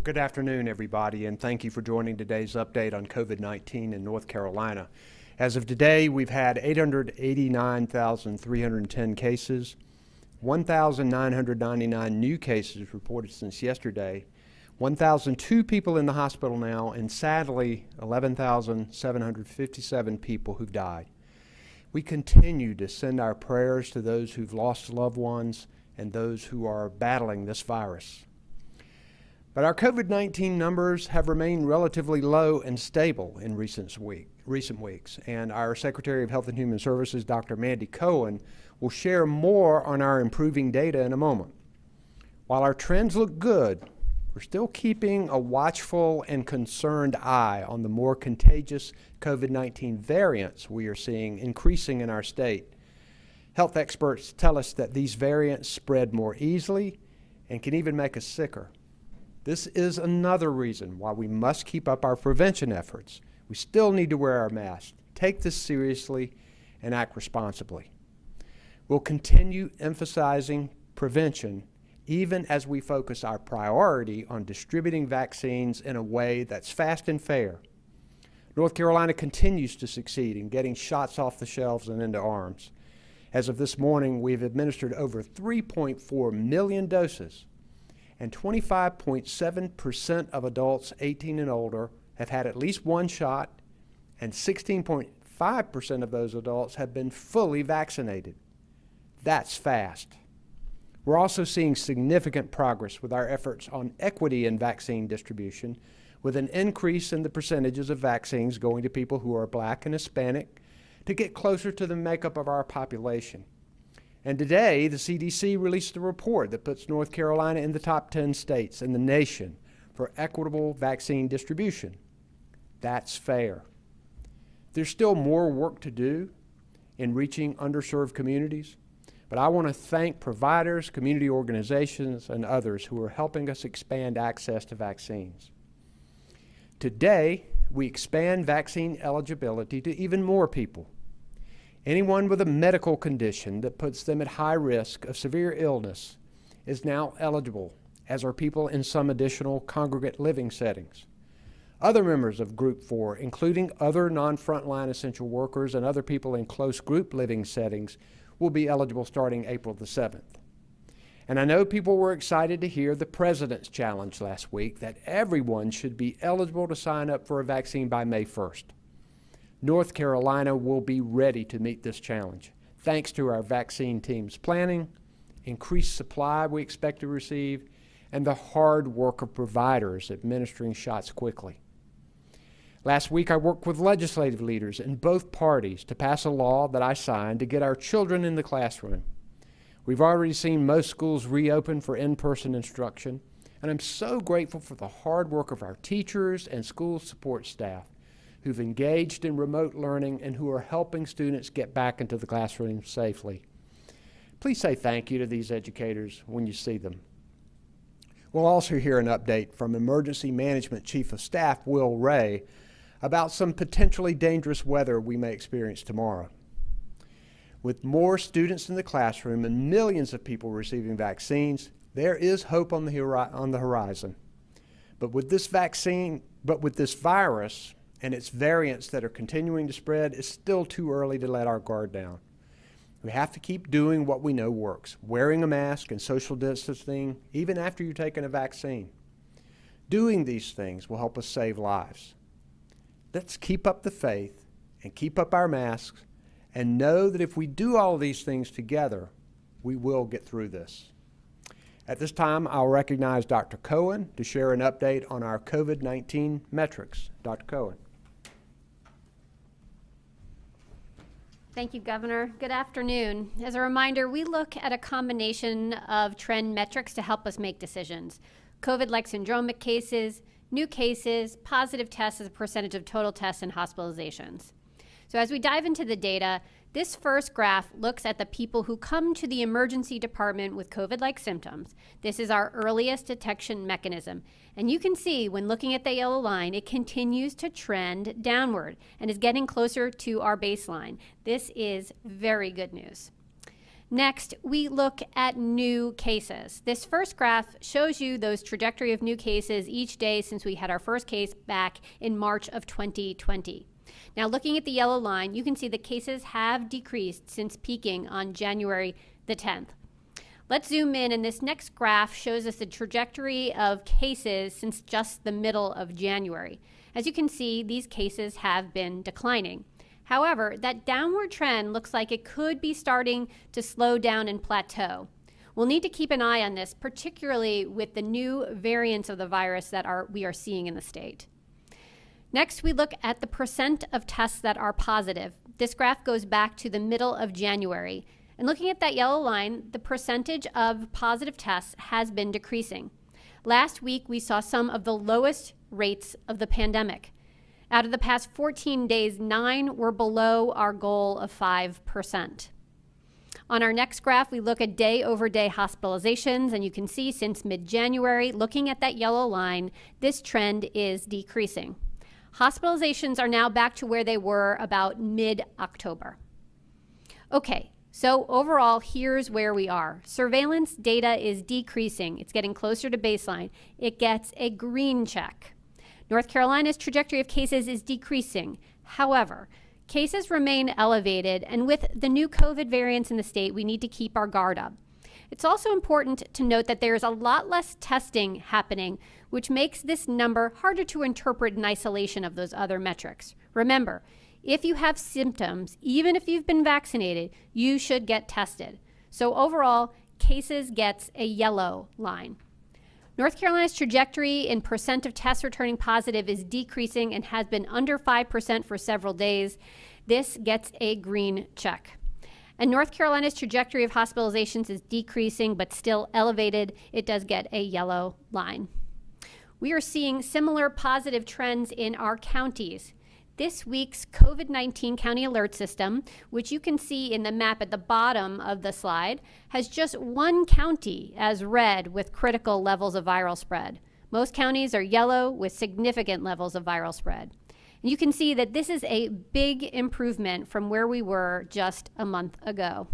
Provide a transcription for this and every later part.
Good afternoon, everybody, and thank you for joining today's update on COVID-19 in North Carolina. As of today, we've had 889,310 cases, 1,999 new cases reported since yesterday, 1,002 people in the hospital now, and sadly, 11,757 people who've died. We continue to send our prayers to those who've lost loved ones and those who are battling this virus. But our COVID-19 numbers have remained relatively low and stable in recent weeks, and our Secretary of Health and Human Services, Dr. Mandy Cohen, will share more on our improving data in a moment. While our trends look good, we're still keeping a watchful and concerned eye on the more contagious COVID-19 variants we are seeing increasing in our state. Health experts tell us that these variants spread more easily and can even make us sicker. This is another reason why we must keep up our prevention efforts. We still need to wear our masks, take this seriously, and act responsibly. We'll continue emphasizing prevention even as we focus our priority on distributing vaccines in a way that's fast and fair. North Carolina continues to succeed in getting shots off the shelves and into arms. As of this morning, we've administered over 3.4 million doses, and 25.7% of adults 18 and older have had at least one shot, and 16.5% of those adults have been fully vaccinated. That's fast. We're also seeing significant progress with our efforts on equity in vaccine distribution, with an increase in the percentages of vaccines going to people who are Black and Hispanic to get closer to the makeup of our population. And today, the CDC released a report that puts North Carolina in the top 10 states in the nation for equitable vaccine distribution. That's fair. There's still more work to do in reaching underserved communities, but I want to thank providers, community organizations, and others who are helping us expand access to vaccines. Today, we expand vaccine eligibility to even more people. Anyone with a medical condition that puts them at high risk of severe illness is now eligible, as are people in some additional congregate living settings. Other members of Group 4, including other non-frontline essential workers and other people in close group living settings, will be eligible starting April the 7th. And I know people were excited to hear the President's challenge last week that everyone should be eligible to sign up for a vaccine by May 1st. North Carolina will be ready to meet this challenge, thanks to our vaccine team's planning, increased supply we expect to receive, and the hard work of providers administering shots quickly. Last week, I worked with legislative leaders in both parties to pass a law that I signed to get our children in the classroom. We've already seen most schools reopen for in-person instruction, and I'm so grateful for the hard work of our teachers and school support staff who've engaged in remote learning and who are helping students get back into the classroom safely. Please say thank you to these educators when you see them. We'll also hear an update from Emergency Management Chief of Staff Will Ray about some potentially dangerous weather we may experience tomorrow. With more students in the classroom and millions of people receiving vaccines, there is hope on the horizon. But with this virus and its variants that are continuing to spread, it's still too early to let our guard down. We have to keep doing what we know works, wearing a mask and social distancing, even after you've taken a vaccine. Doing these things will help us save lives. Let's keep up the faith and keep up our masks and know that if we do all of these things together, we will get through this. At this time, I'll recognize Dr. Cohen to share an update on our COVID-19 metrics. Dr. Cohen. Thank you, Governor. Good afternoon. As a reminder, we look at a combination of trend metrics to help us make decisions. COVID-like syndromic cases, new cases, positive tests as a percentage of total tests and hospitalizations. So as we dive into the data, this first graph looks at the people who come to the emergency department with COVID-like symptoms. This is our earliest detection mechanism. And you can see when looking at the yellow line, it continues to trend downward and is getting closer to our baseline. This is very good news. Next, we look at new cases. This first graph shows you those trajectory of new cases each day since we had our first case back in March of 2020. Now, looking at the yellow line, you can see that cases have decreased since peaking on January the 10th. Let's zoom in, and this next graph shows us the trajectory of cases since just the middle of January. As you can see, these cases have been declining. However, that downward trend looks like it could be starting to slow down and plateau. We'll need to keep an eye on this, particularly with the new variants of the virus that we are seeing in the state. Next, we look at the percent of tests that are positive. This graph goes back to the middle of January. And looking at that yellow line, the percentage of positive tests has been decreasing. Last week, we saw some of the lowest rates of the pandemic. Out of the past 14 days, 9 were below our goal of 5%. On our next graph, we look at day-over-day hospitalizations, and you can see since mid-January, looking at that yellow line, this trend is decreasing. Hospitalizations are now back to where they were about mid-October. Okay, so overall, here's where we are. Surveillance data is decreasing. It's getting closer to baseline. It gets a green check. North Carolina's trajectory of cases is decreasing. However, cases remain elevated, and with the new COVID variants in the state, we need to keep our guard up. It's also important to note that there is a lot less testing happening, which makes this number harder to interpret in isolation of those other metrics. Remember, if you have symptoms, even if you've been vaccinated, you should get tested. So overall, cases gets a yellow line. North Carolina's trajectory in percent of tests returning positive is decreasing and has been under 5% for several days. This gets a green check. And North Carolina's trajectory of hospitalizations is decreasing but still elevated. It does get a yellow line. We are seeing similar positive trends in our counties. This week's COVID-19 county alert system, which you can see in the map at the bottom of the slide, has just one county as red with critical levels of viral spread. Most counties are yellow with significant levels of viral spread. And you can see that this is a big improvement from where we were just a month ago.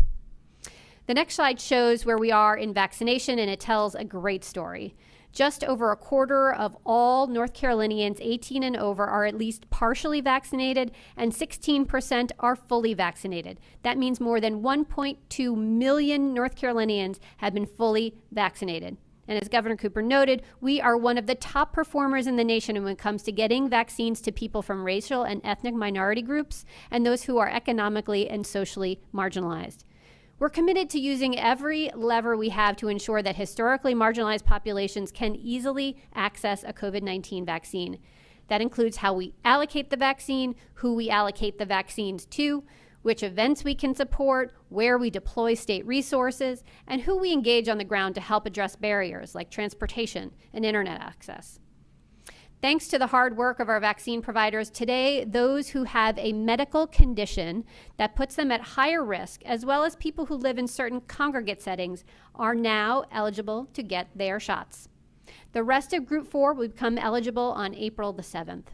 The next slide shows where we are in vaccination, and it tells a great story. Just over a quarter of all North Carolinians 18 and over are at least partially vaccinated, and 16% are fully vaccinated. That means more than 1.2 million North Carolinians have been fully vaccinated. And as Governor Cooper noted, we are one of the top performers in the nation when it comes to getting vaccines to people from racial and ethnic minority groups and those who are economically and socially marginalized. We're committed to using every lever we have to ensure that historically marginalized populations can easily access a COVID-19 vaccine. That includes how we allocate the vaccine, who we allocate the vaccines to, which events we can support, where we deploy state resources, and who we engage on the ground to help address barriers like transportation and internet access. Thanks to the hard work of our vaccine providers, today those who have a medical condition that puts them at higher risk, as well as people who live in certain congregate settings, are now eligible to get their shots. The rest of Group 4 will become eligible on April the 7th.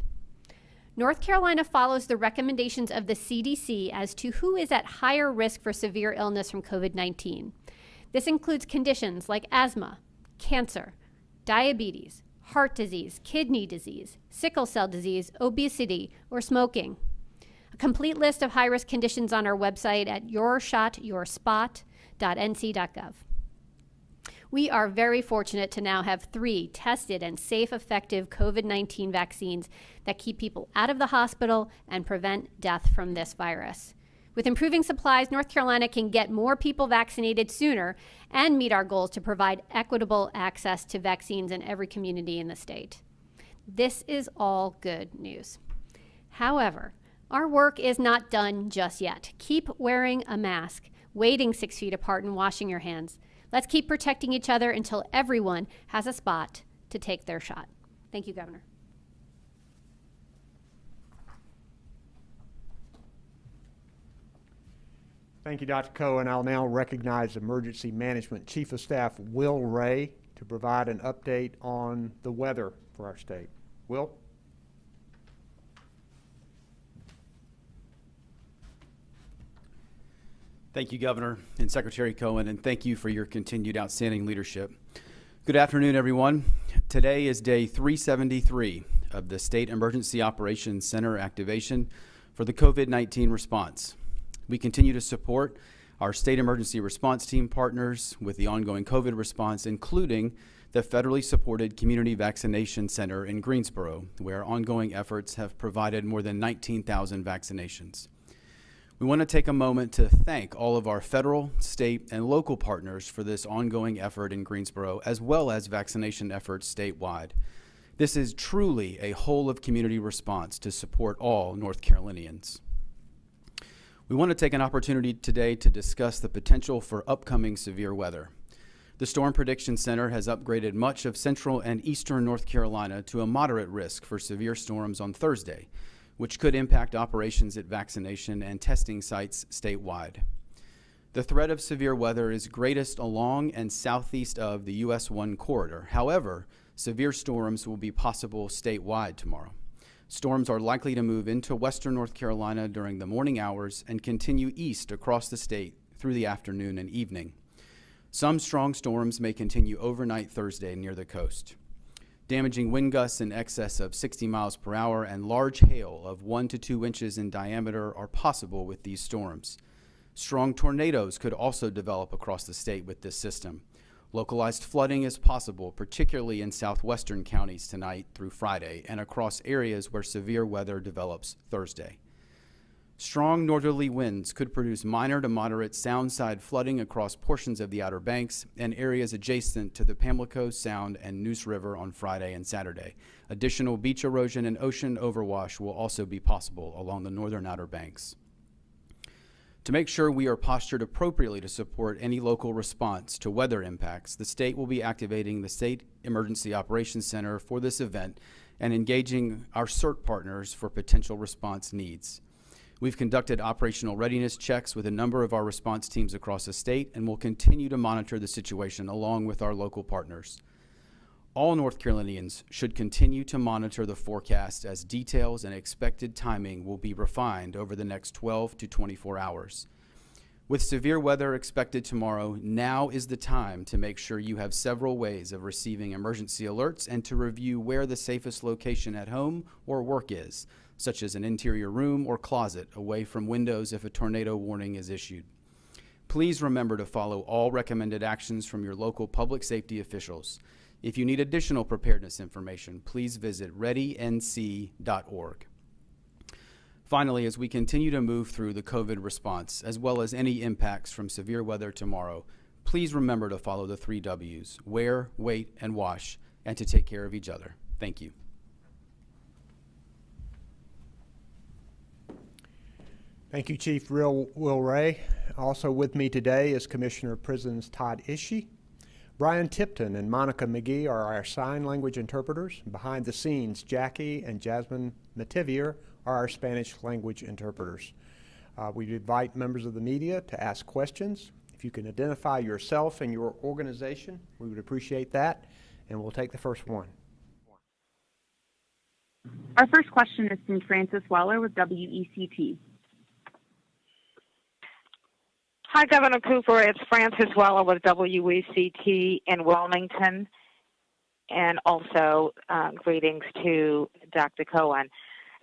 North Carolina follows the recommendations of the CDC as to who is at higher risk for severe illness from COVID-19. This includes conditions like asthma, cancer, diabetes, heart disease, kidney disease, sickle cell disease, obesity, or smoking. A complete list of high-risk conditions on our website at yourshotyourspot.nc.gov. We are very fortunate to now have 3 tested and safe, effective COVID-19 vaccines that keep people out of the hospital and prevent death from this virus. With improving supplies, North Carolina can get more people vaccinated sooner and meet our goals to provide equitable access to vaccines in every community in the state. This is all good news. However, our work is not done just yet. Keep wearing a mask, waiting 6 feet apart, and washing your hands. Let's keep protecting each other until everyone has a spot to take their shot. Thank you, Governor. Thank you, Dr. Cohen. I'll now recognize Emergency Management Chief of Staff Will Ray to provide an update on the weather for our state. Will? Thank you, Governor and Secretary Cohen, and thank you for your continued outstanding leadership. Good afternoon, everyone. Today is day 373 of the State Emergency Operations Center activation for the COVID-19 response. We continue to support our state emergency response team partners with the ongoing COVID response, including the federally supported Community Vaccination Center in Greensboro, where ongoing efforts have provided more than 19,000 vaccinations. We want to take a moment to thank all of our federal, state, and local partners for this ongoing effort in Greensboro, as well as vaccination efforts statewide. This is truly a whole-of-community response to support all North Carolinians. We want to take an opportunity today to discuss the potential for upcoming severe weather. The Storm Prediction Center has upgraded much of central and eastern North Carolina to a moderate risk for severe storms on Thursday, which could impact operations at vaccination and testing sites statewide. The threat of severe weather is greatest along and southeast of the US 1 corridor. However, severe storms will be possible statewide tomorrow. Storms are likely to move into western North Carolina during the morning hours and continue east across the state through the afternoon and evening. Some strong storms may continue overnight Thursday near the coast. Damaging wind gusts in excess of 60 miles per hour and large hail of 1 to 2 inches in diameter are possible with these storms. Strong tornadoes could also develop across the state with this system. Localized flooding is possible, particularly in southwestern counties tonight through Friday and across areas where severe weather develops Thursday. Strong northerly winds could produce minor to moderate soundside flooding across portions of the Outer Banks and areas adjacent to the Pamlico Sound and Neuse River on Friday and Saturday. Additional beach erosion and ocean overwash will also be possible along the northern Outer Banks. To make sure we are postured appropriately to support any local response to weather impacts, the state will be activating the State Emergency Operations Center for this event and engaging our CERT partners for potential response needs. We've conducted operational readiness checks with a number of our response teams across the state and will continue to monitor the situation along with our local partners. All North Carolinians should continue to monitor the forecast as details and expected timing will be refined over the next 12 to 24 hours. With severe weather expected tomorrow, now is the time to make sure you have several ways of receiving emergency alerts and to review where the safest location at home or work is, such as an interior room or closet away from windows if a tornado warning is issued. Please remember to follow all recommended actions from your local public safety officials. If you need additional preparedness information, please visit readync.org. Finally, as we continue to move through the COVID response, as well as any impacts from severe weather tomorrow, please remember to follow the 3 W's: wear, wait, and wash, and to take care of each other. Thank you. Thank you, Chief Will Ray. Also with me today is Commissioner of Prisons Todd Ishii. Brian Tipton and Monica McGee are our sign language interpreters. Behind the scenes, Jackie and Jasmine Mativier are our Spanish language interpreters. We invite members of the media to ask questions. If you can identify yourself and your organization, we would appreciate that, and we'll take the first one. Our first question is from Frances Weller with WECT. Hi, Governor Cooper. It's Frances Weller with WECT in Wilmington, and also greetings to Dr. Cohen.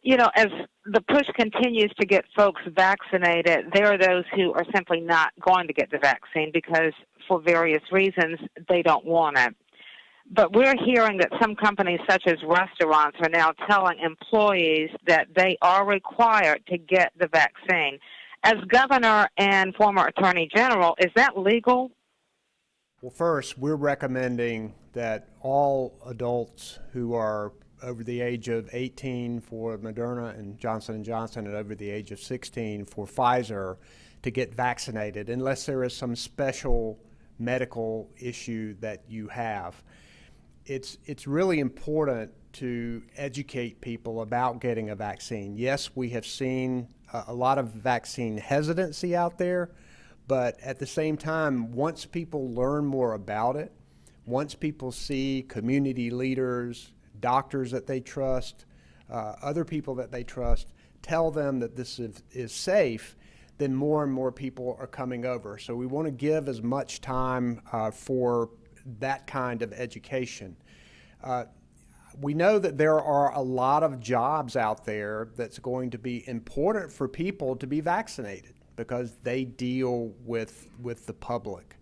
You know, as the push continues to get folks vaccinated, there are those who are simply not going to get the vaccine because, for various reasons, they don't want it. But we're hearing that some companies, such as restaurants, are now telling employees that they are required to get the vaccine. As Governor and former Attorney General, is that legal? Well, first, we're recommending that all adults who are over the age of 18 for Moderna and Johnson & Johnson and over the age of 16 for Pfizer to get vaccinated unless there is some special medical issue that you have. It's really important to educate people about getting a vaccine. Yes, we have seen a lot of vaccine hesitancy out there, but at the same time, once people learn more about it, once people see community leaders, doctors that they trust, other people that they trust, tell them that this is safe, then more and more people are coming over. So we want to give as much time for that kind of education. We know that there are a lot of jobs out there that's going to be important for people to be vaccinated because they deal with the public.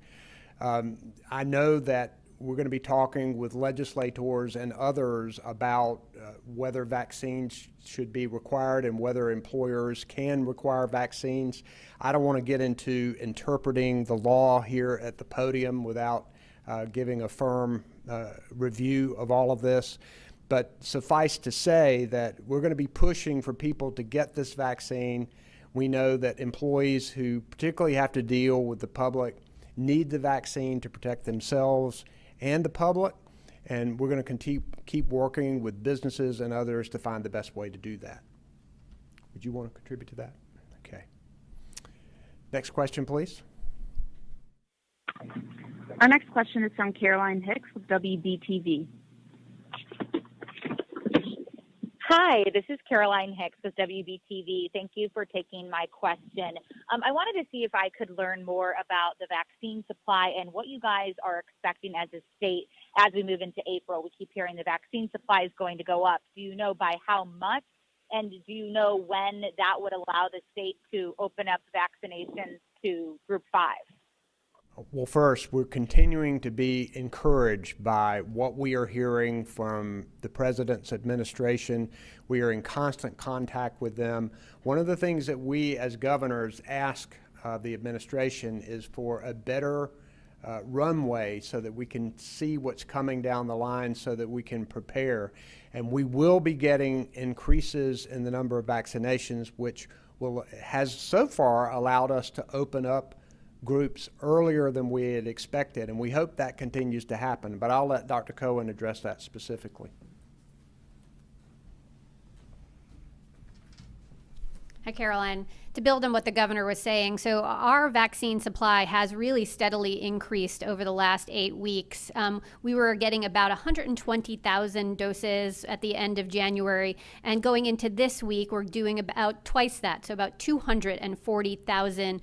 I know that we're going to be talking with legislators and others about whether vaccines should be required and whether employers can require vaccines. I don't want to get into interpreting the law here at the podium without giving a firm review of all of this. But suffice to say that we're going to be pushing for people to get this vaccine. We know that employees who particularly have to deal with the public need the vaccine to protect themselves and the public, and we're going to keep working with businesses and others to find the best way to do that. Would you want to contribute to that? Okay. Next question, please. Our next question is from Caroline Hicks with WBTV. Hi, this is Caroline Hicks with WBTV. Thank you for taking my question. I wanted to see if I could learn more about the vaccine supply and what you guys are expecting as a state as we move into April. We keep hearing the vaccine supply is going to go up. Do you know by how much? And do you know when that would allow the state to open up vaccinations to Group 5? Well, first, we're continuing to be encouraged by what we are hearing from the President's administration. We are in constant contact with them. One of the things that we as governors ask the administration is for a better runway so that we can see what's coming down the line so that we can prepare. And we will be getting increases in the number of vaccinations, which has so far allowed us to open up groups earlier than we had expected, and we hope that continues to happen. But I'll let Dr. Cohen address that specifically. Hi, Caroline. To build on what the governor was saying, so our vaccine supply has really steadily increased over the last 8 weeks. We were getting about 120,000 doses at the end of January, and going into this week, we're doing about twice that, so about 240,000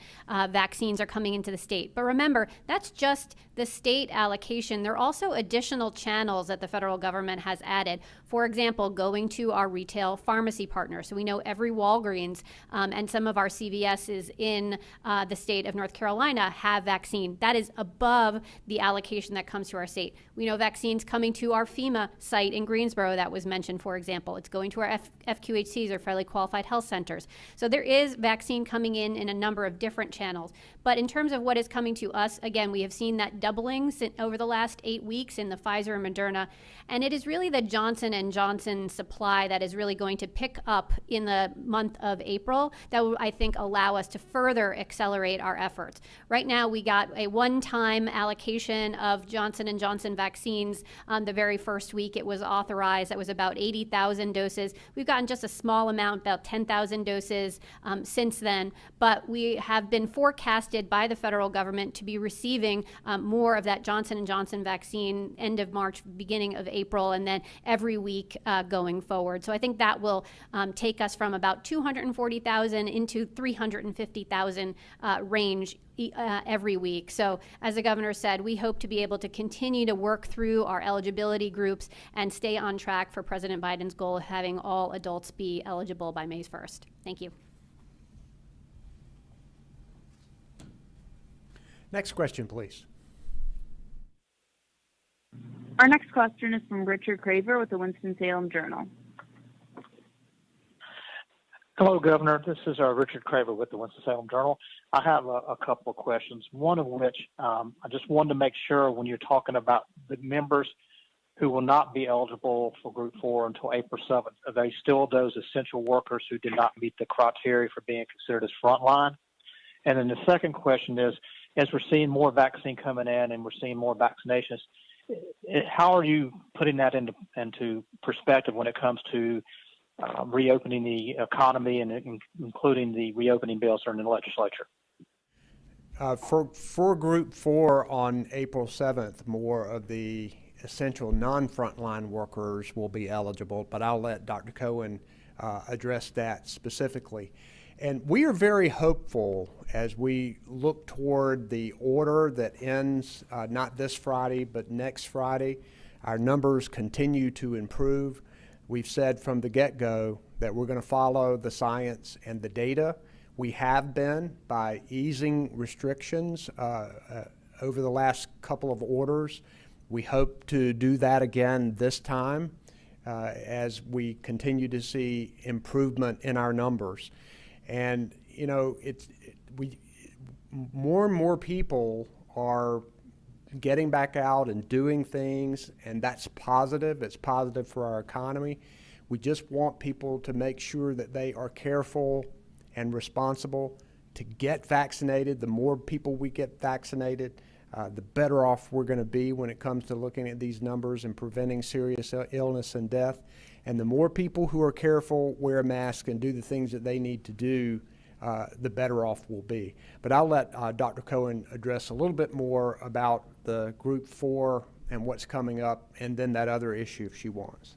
vaccines are coming into the state. But remember, that's just the state allocation. There are also additional channels that the federal government has added. For example, going to our retail pharmacy partners. So we know every Walgreens and some of our CVSs in the state of North Carolina have vaccine. That is above the allocation that comes to our state. We know vaccines coming to our FEMA site in Greensboro that was mentioned, for example. It's going to our FQHCs, or Federally Qualified Health Centers. So there is vaccine coming in a number of different channels. But in terms of what is coming to us, again, we have seen that doubling over the last 8 weeks in the Pfizer and Moderna. And it is really the Johnson & Johnson supply that is really going to pick up in the month of April that will, I think, allow us to further accelerate our efforts. Right now, we got a one-time allocation of Johnson & Johnson vaccines the very first week it was authorized. That was about 80,000 doses. We've gotten just a small amount, about 10,000 doses since then, but we have been forecasted by the federal government to be receiving more of that Johnson & Johnson vaccine end of March, beginning of April, and then every week going forward. So I think that will take us from about 240,000 into 350,000 range every week. So as the governor said, we hope to be able to continue to work through our eligibility groups and stay on track for President Biden's goal of having all adults be eligible by May 1st. Thank you. Next question, please. Our next question is from Richard Craver with the Winston-Salem Journal. Hello, Governor. This is Richard Craver with the Winston-Salem Journal. I have a couple of questions, one of which I just wanted to make sure when you're talking about the members who will not be eligible for Group 4 until April 7th, are they still those essential workers who did not meet the criteria for being considered as frontline? And then the second question is, as we're seeing more vaccine coming in and we're seeing more vaccinations, how are you putting that into perspective when it comes to reopening the economy and including the reopening bills that are in the legislature? For Group 4 on April 7th, more of the essential non-frontline workers will be eligible, but I'll let Dr. Cohen address that specifically. And we are very hopeful as we look toward the order that ends not this Friday, but next Friday. Our numbers continue to improve. We've said from the get-go that we're going to follow the science and the data. We have been by easing restrictions over the last couple of orders. We hope to do that again this time as we continue to see improvement in our numbers. And you know, more and more people are getting back out and doing things, and that's positive. It's positive for our economy. We just want people to make sure that they are careful and responsible to get vaccinated. The more people we get vaccinated, the better off we're going to be when it comes to looking at these numbers and preventing serious illness and death. And the more people who are careful, wear a mask, and do the things that they need to do, the better off we'll be. But I'll let Dr. Cohen address a little bit more about the Group 4 and what's coming up, and then that other issue if she wants.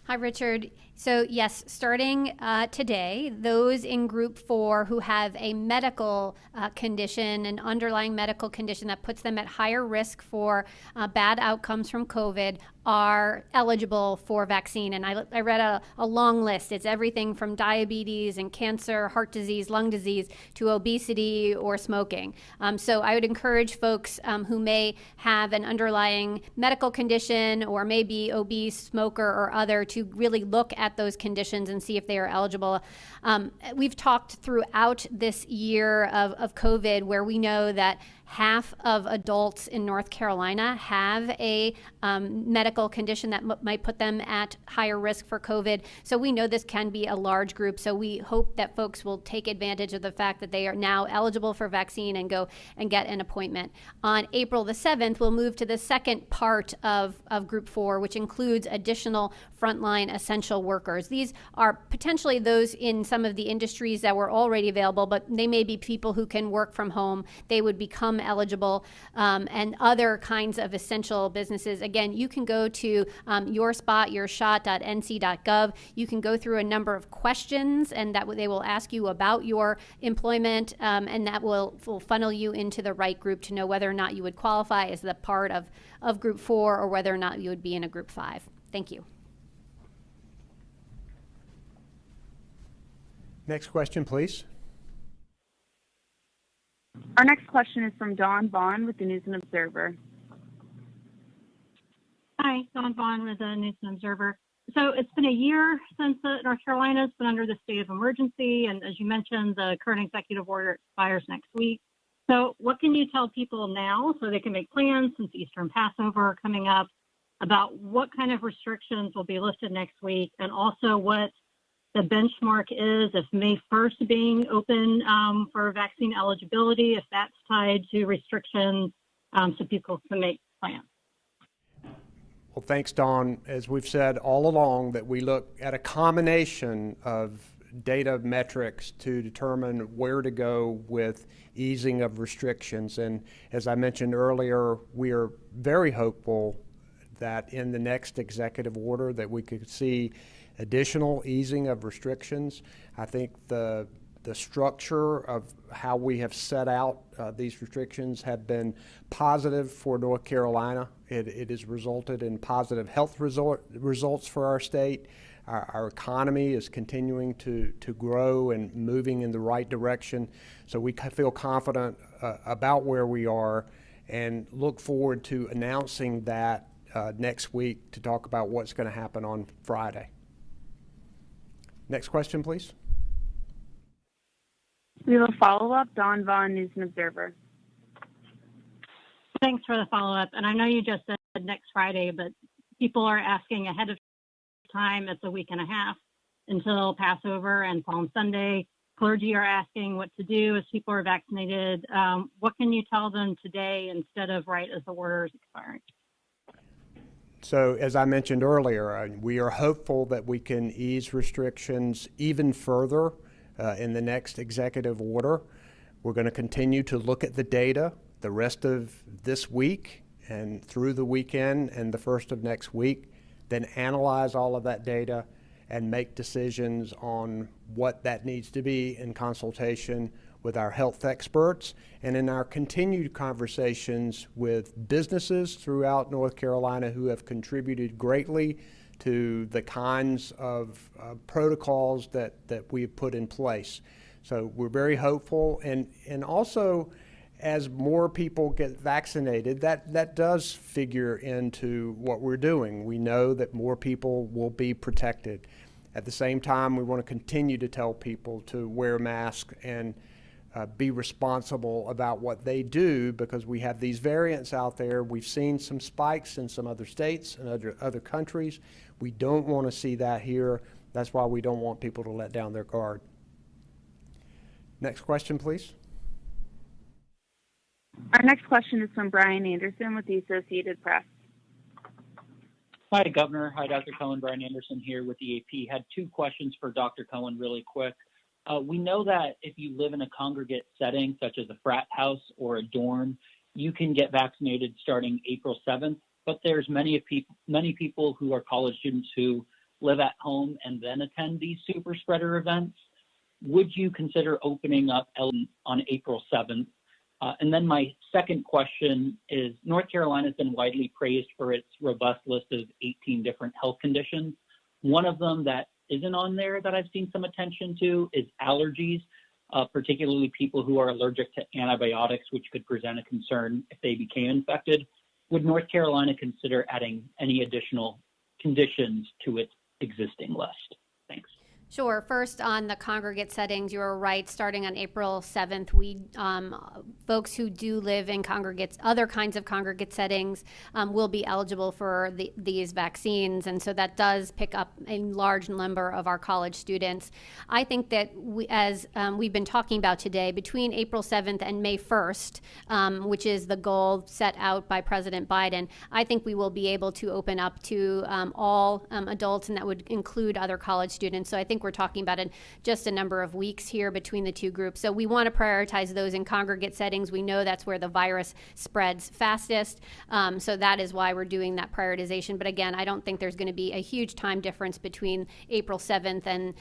Hi, Richard. So yes, starting today, those in Group 4 who have a medical condition, an underlying medical condition that puts them at higher risk for bad outcomes from COVID, are eligible for vaccine. And I read a long list. It's everything from diabetes and cancer, heart disease, lung disease, to obesity or smoking. So I would encourage folks who may have an underlying medical condition or may be obese, smoker, or other to really look at those conditions and see if they are eligible. We've talked throughout this year of COVID where we know that half of adults in North Carolina have a medical condition that might put them at higher risk for COVID. So we know this can be a large group. So we hope that folks will take advantage of the fact that they are now eligible for vaccine and go and get an appointment. On April the 7th, we'll move to the second part of Group 4, which includes additional frontline essential workers. These are potentially those in some of the industries that were already available, but they may be people who can work from home. They would become eligible, and other kinds of essential businesses. Again, you can go to yourshot.nc.gov. You can go through a number of questions, and that they will ask you about your employment, and that will funnel you into the right group to know whether or not you would qualify as the part of Group 4 or whether or not you would be in a Group 5. Thank you. Next question, please. Our next question is from Dawn Vaughn with the News and Observer. Hi, Dawn Vaughn with the News and Observer. So it's been a year since North Carolina's been under the state of emergency, and as you mentioned, the current executive order expires next week. So what can you tell people now so they can make plans, since Easter and Passover are coming up, about what kind of restrictions will be lifted next week, and also what the benchmark is if May 1st being open for vaccine eligibility, if that's tied to restrictions so people can make plans? Well, thanks, Dawn. As we've said all along, that we look at a combination of data metrics to determine where to go with easing of restrictions. And as I mentioned earlier, we are very hopeful that in the next executive order that we could see additional easing of restrictions. I think the structure of how we have set out these restrictions have been positive for North Carolina. It has resulted in positive health results for our state. Our economy is continuing to grow and moving in the right direction. So we feel confident about where we are and look forward to announcing that next week to talk about what's going to happen on Friday. Next question, please. We have a follow-up. Dawn Vaughn, News and Observer. Thanks for the follow-up. And I know you just said next Friday, but people are asking ahead of time. It's a week and a half until Passover and Palm Sunday. Clergy are asking what to do as people are vaccinated. What can you tell them today instead of right as the order is expiring? So as I mentioned earlier, we are hopeful that we can ease restrictions even further in the next executive order. We're going to continue to look at the data the rest of this week and through the weekend and the first of next week. then analyze all of that data and make decisions on what that needs to be in consultation with our health experts and in our continued conversations with businesses throughout North Carolina who have contributed greatly to the kinds of protocols that we have put in place. So we're very hopeful, and also as more people get vaccinated, that does figure into what we're doing. We know that more people will be protected. At the same time, we want to continue to tell people to wear masks and be responsible about what they do, because we have these variants out there. We've seen some spikes in some other states and other countries. We don't want to see that here. That's why we don't want people to let down their guard. Next question, please. Our next question is from Brian Anderson with the Associated Press. Hi, Governor. Hi, Dr. Cohen. Brian Anderson here with the AP. Had two questions for Dr. Cohen really quick. We know that if you live in a congregate setting, such as a frat house or a dorm, you can get vaccinated starting April 7th, but there's many people who are college students who live at home and then attend these super spreader events. Would you consider opening up on April 7th? And then my second question is, North Carolina has been widely praised for its robust list of 18 different health conditions. One of them that isn't on there that I've seen some attention to is allergies, particularly people who are allergic to antibiotics, which could present a concern if they became infected. Would North Carolina consider adding any additional conditions to its existing list? Thanks. Sure. First, on the congregate settings, you are right. Starting on April 7th, we folks who do live in congregates, other kinds of congregate settings, will be eligible for these vaccines, and so that does pick up a large number of our college students. I think that as we've been talking about today, between April 7th and May 1st, which is the goal set out by President Biden, I think we will be able to open up to all adults, and that would include other college students. So I think we're talking about just a number of weeks here between the two groups. So we want to prioritize those in congregate settings. We know that's where the virus spreads fastest. So that is why we're doing that prioritization. But again, I don't think there's going to be a huge time difference between April 7th and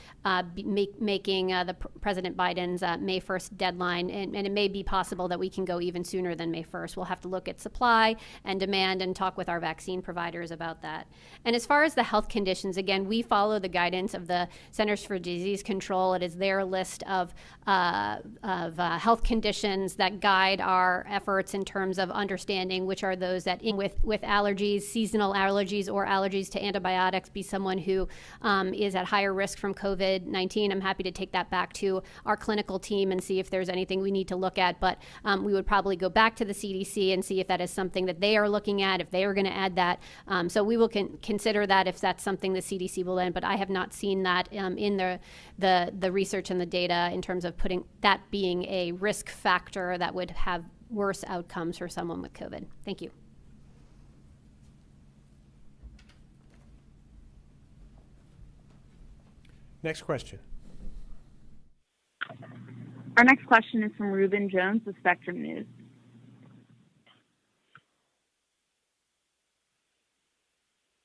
making the President Biden's May 1st deadline. And it may be possible that we can go even sooner than May 1st. We'll have to look at supply and demand and talk with our vaccine providers about that. And as far as the health conditions, again, we follow the guidance of the Centers for Disease Control. It is their list of health conditions that guide our efforts in terms of understanding which are those that, with allergies, seasonal allergies, or allergies to antibiotics, be someone who is at higher risk from COVID-19. I'm happy to take that back to our clinical team and see if there's anything we need to look at. But we would probably go back to the CDC and see if that is something that they are looking at, if they are going to add that. So we will consider that if that's something the CDC will end. But I have not seen that in the research and the data in terms of putting that being a risk factor that would have worse outcomes for someone with COVID. Thank you. Next question. Our next question is from Reuben Jones with Spectrum News.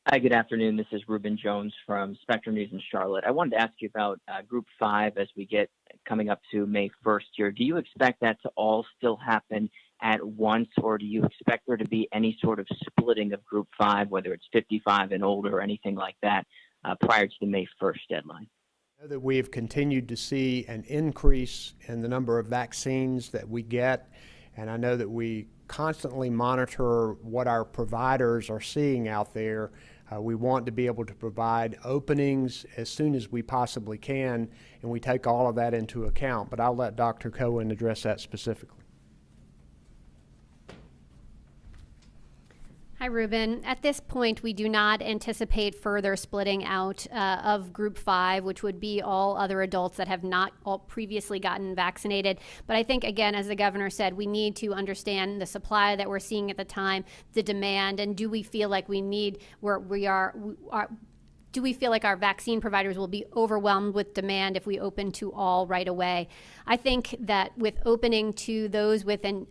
Hi, good afternoon. This is Reuben Jones from Spectrum News in Charlotte. I wanted to ask you about Group 5 as we get coming up to May 1st here. Do you expect that to all still happen at once, or do you expect there to be any sort of splitting of Group 5, whether it's 55 and older or anything like that, prior to the May 1st deadline? I know that we have continued to see an increase in the number of vaccines that we get, and I know that we constantly monitor what our providers are seeing out there. We want to be able to provide openings as soon as we possibly can, and we take all of that into account. But I'll let Dr. Cohen address that specifically. Hi, Ruben. At this point, we do not anticipate further splitting out of Group 5, which would be all other adults that have not all previously gotten vaccinated. But I think, again, as the governor said, we need to understand the supply that we're seeing at the time, the demand, and do we feel like we need, do we feel like our vaccine providers will be overwhelmed with demand if we open to all right away? I think that with opening to those with an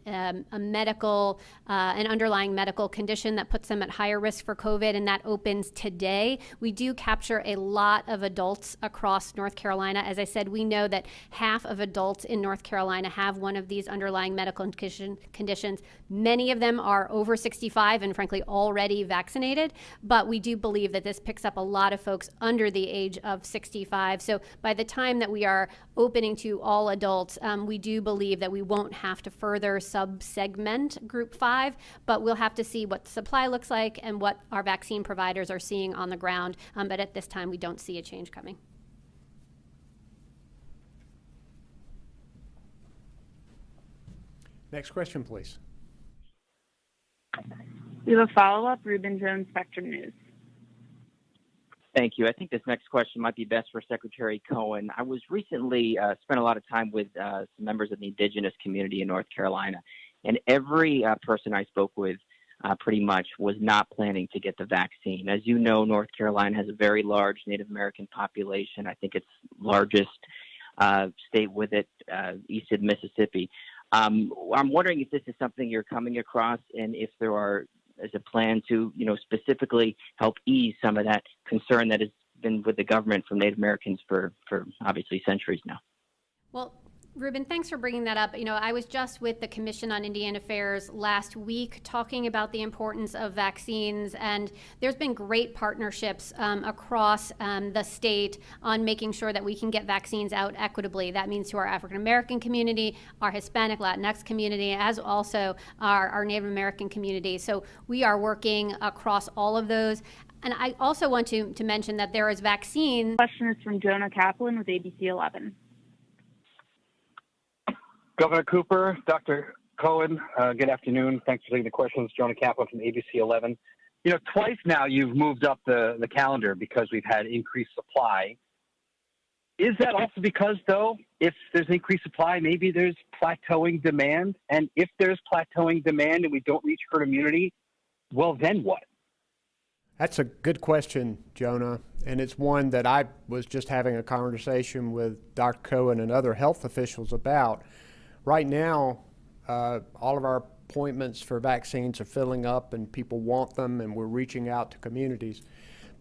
underlying medical condition that puts them at higher risk for COVID, and that opens today, we do capture a lot of adults across North Carolina. As I said, we know that half of adults in North Carolina have one of these underlying medical conditions. Many of them are over 65 and frankly already vaccinated, but we do believe that this picks up a lot of folks under the age of 65. So by the time that we are opening to all adults, we do believe that we won't have to further sub-segment group 5, but we'll have to see what the supply looks like and what our vaccine providers are seeing on the ground. But at this time, we don't see a change coming. Next question, please. We have a follow-up, Reuben Jones, Spectrum News. Thank you. I think this next question might be best for Secretary Cohen. I was recently spent a lot of time with some members of the indigenous community in North Carolina, and every person I spoke with pretty much was not planning to get the vaccine. As you know, North Carolina has a very large Native American population. I think it's largest state with it, east of Mississippi. I'm wondering if this is something you're coming across, and if there is a plan to, specifically help ease some of that concern that has been with the government from Native Americans for obviously centuries now. Well, Reuben, thanks for bringing that up. I was just with the Commission on Indian Affairs last week talking about the importance of vaccines, and there's been great partnerships across the state on making sure that we can get vaccines out equitably. That means to our African American community, our Hispanic, Latinx community, as also our Native American community. So we are working across all of those. And I also want to mention that there is vaccine. Question is from Jonah Kaplan with ABC 11. Governor Cooper, Dr. Cohen, good afternoon. Thanks for taking the questions. Jonah Kaplan from ABC 11. Twice now you've moved up the calendar because we've had increased supply. Is that also because, though, if there's increased supply, maybe there's plateauing demand? And if there's plateauing demand and we don't reach herd immunity, well, then what? That's a good question, Jonah, and it's one that I was just having a conversation with Dr. Cohen and other health officials about. Right now, all of our appointments for vaccines are filling up and people want them, and we're reaching out to communities.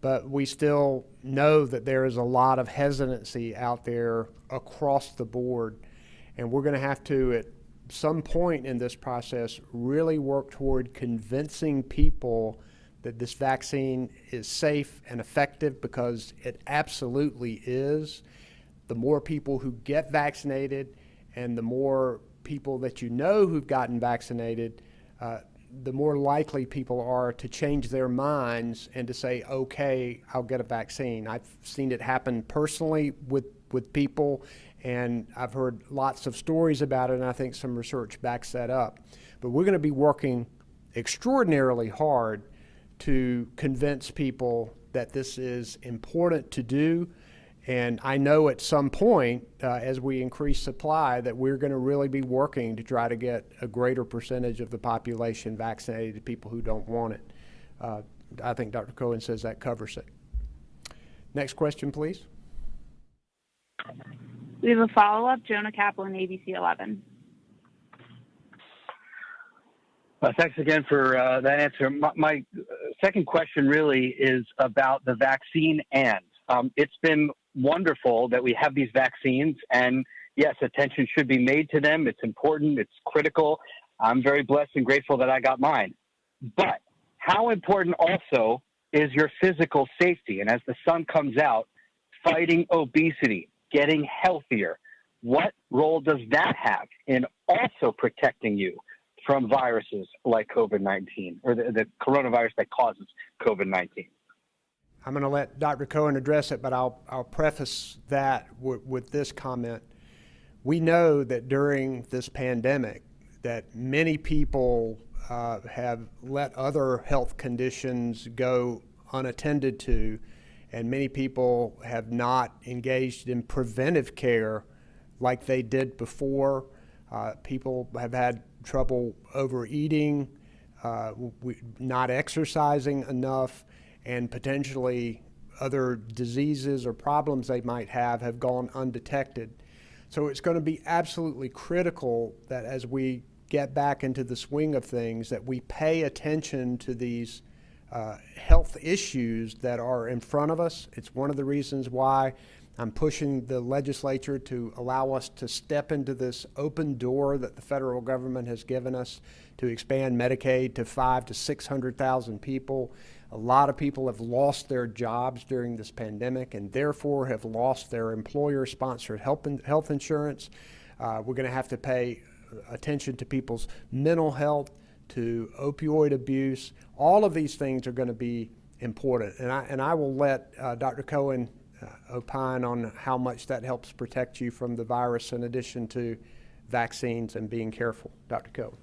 But we still know that there is a lot of hesitancy out there across the board, and we're going to have to, at some point in this process, really work toward convincing people that this vaccine is safe and effective, because it absolutely is. The more people who get vaccinated and the more people that who've gotten vaccinated, the more likely people are to change their minds and to say, okay, I'll get a vaccine. I've seen it happen personally with people, and I've heard lots of stories about it, and I think some research backs that up. But we're going to be working extraordinarily hard to convince people that this is important to do. And I know at some point, as we increase supply, that we're going to really be working to try to get a greater percentage of the population vaccinated, people who don't want it. I think Dr. Cohen says that covers it. Next question, please. We have a follow-up, Jonah Kaplan, ABC 11. Thanks again for that answer. My second question really is about the vaccine and. It's been wonderful that we have these vaccines, and yes, attention should be made to them. It's important. It's critical. I'm very blessed and grateful that I got mine. But how important also is your physical safety? And as the sun comes out, fighting obesity, getting healthier, what role does that have in also protecting you from viruses like COVID-19, or the coronavirus that causes COVID-19? I'm going to let Dr. Cohen address it, but I'll preface that with this comment. We know that during this pandemic that many people have let other health conditions go unattended to, and many people have not engaged in preventive care like they did before. People have had trouble overeating, not exercising enough, and potentially other diseases or problems they might have gone undetected. So it's going to be absolutely critical that as we get back into the swing of things, that we pay attention to these health issues that are in front of us. It's one of the reasons why I'm pushing the legislature to allow us to step into this open door that the federal government has given us to expand Medicaid to 500,000 to 600,000 people. A lot of people have lost their jobs during this pandemic and therefore have lost their employer-sponsored health insurance. We're going to have to pay attention to people's mental health, to opioid abuse. All of these things are going to be important. And I will let Dr. Cohen opine on how much that helps protect you from the virus in addition to vaccines and being careful. Dr. Cohen.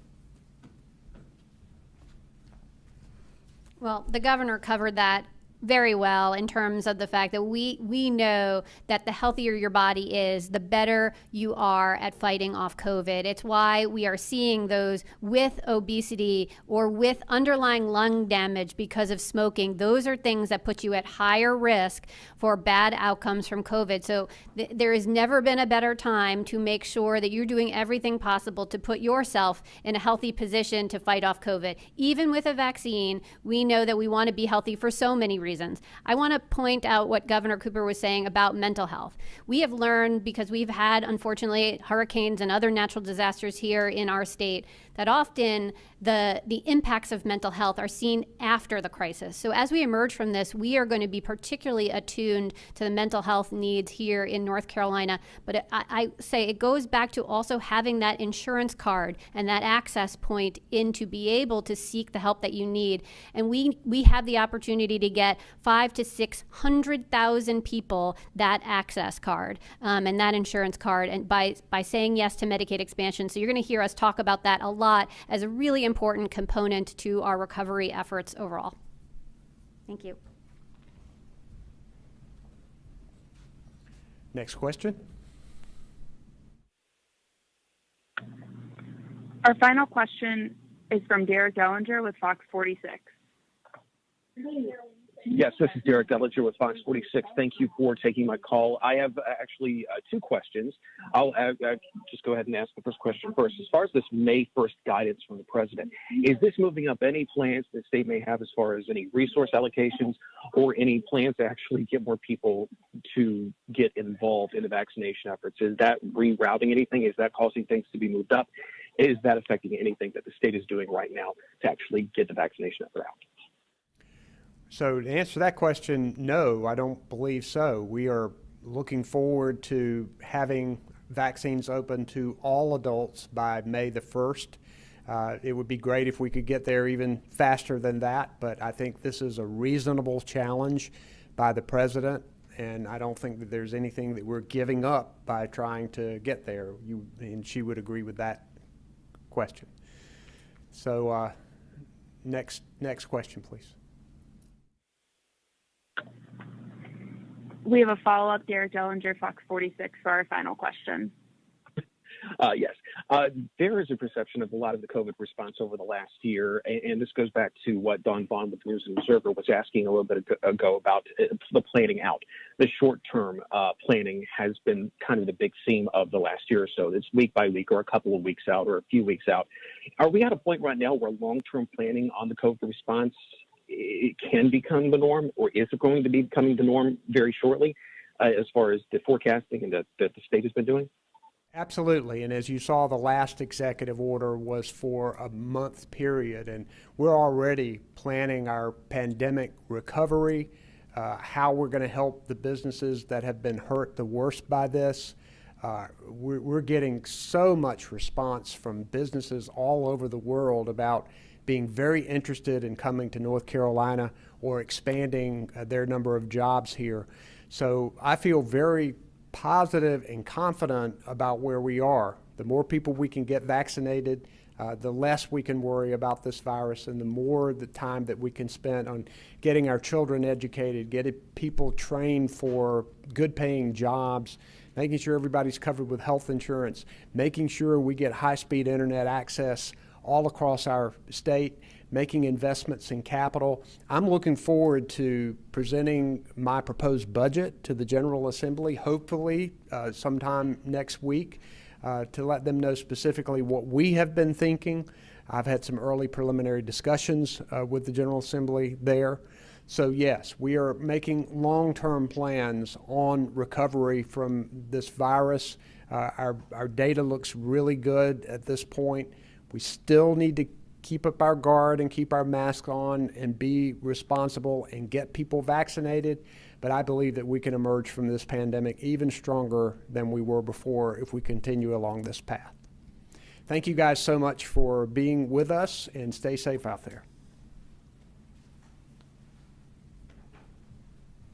Well, the governor covered that very well in terms of the fact that we know that the healthier your body is, the better you are at fighting off COVID. It's why we are seeing those with obesity or with underlying lung damage because of smoking. Those are things that put you at higher risk for bad outcomes from COVID. So there has never been a better time to make sure that you're doing everything possible to put yourself in a healthy position to fight off COVID. Even with a vaccine, we know that we want to be healthy for so many reasons. I want to point out what Governor Cooper was saying about mental health. We have learned, because we've had, unfortunately, hurricanes and other natural disasters here in our state, that often the impacts of mental health are seen after the crisis. So as we emerge from this, we are going to be particularly attuned to the mental health needs here in North Carolina. But I say it goes back to also having that insurance card and that access point in to be able to seek the help that you need. And we have the opportunity to get 500,000 to 600,000 people that access card and that insurance card, and by saying yes to Medicaid expansion. So you're going to hear us talk about that a lot as a really important component to our recovery efforts overall. Thank you. Next question. Our final question is from Derek Dellinger with Fox 46. Yes, this is Derek Dellinger with Fox 46. Thank you for taking my call. I have actually two questions. I'll just go ahead and ask the first question first. As far as this May 1st guidance from the president, is this moving up any plans the state may have as far as any resource allocations or any plans to actually get more people to get involved in the vaccination efforts? Is that rerouting anything? Is that causing things to be moved up? Is that affecting anything that the state is doing right now to actually get the vaccination effort out? So to answer that question, no, I don't believe so. We are looking forward to having vaccines open to all adults by May the 1st. It would be great if we could get there even faster than that, but I think this is a reasonable challenge by the president, and I don't think that there's anything that we're giving up by trying to get there. And she would agree with that question. So next question, please. We have a follow-up, Derek Dellinger, Fox 46, for our final question. Yes. There is a perception of a lot of the COVID response over the last year, and this goes back to what Don Vaughn with the News and Observer was asking a little bit ago about the planning out. The short-term planning has been kind of the big theme of the last year or so. It's week by week or a couple of weeks out or a few weeks out. Are we at a point right now where long-term planning on the COVID response it can become the norm, or is it going to be becoming the norm very shortly as far as the forecasting and that the state has been doing? Absolutely, and as you saw, the last executive order was for a month period, and we're already planning our pandemic recovery, how we're going to help the businesses that have been hurt the worst by this. We're getting so much response from businesses all over the world about being very interested in coming to North Carolina or expanding their number of jobs here. So I feel very positive and confident about where we are. The more people we can get vaccinated, the less we can worry about this virus, and the more the time that we can spend on getting our children educated, getting people trained for good paying jobs, making sure everybody's covered with health insurance, making sure we get high-speed internet access. all across our state, making investments in capital. I'm looking forward to presenting my proposed budget to the General Assembly, hopefully sometime next week, to let them know specifically what we have been thinking. I've had some early preliminary discussions with the General Assembly there. So yes, we are making long-term plans on recovery from this virus. Our data looks really good at this point. We still need to keep up our guard and keep our mask on and be responsible and get people vaccinated. But I believe that we can emerge from this pandemic even stronger than we were before if we continue along this path. Thank you guys so much for being with us, and stay safe out there.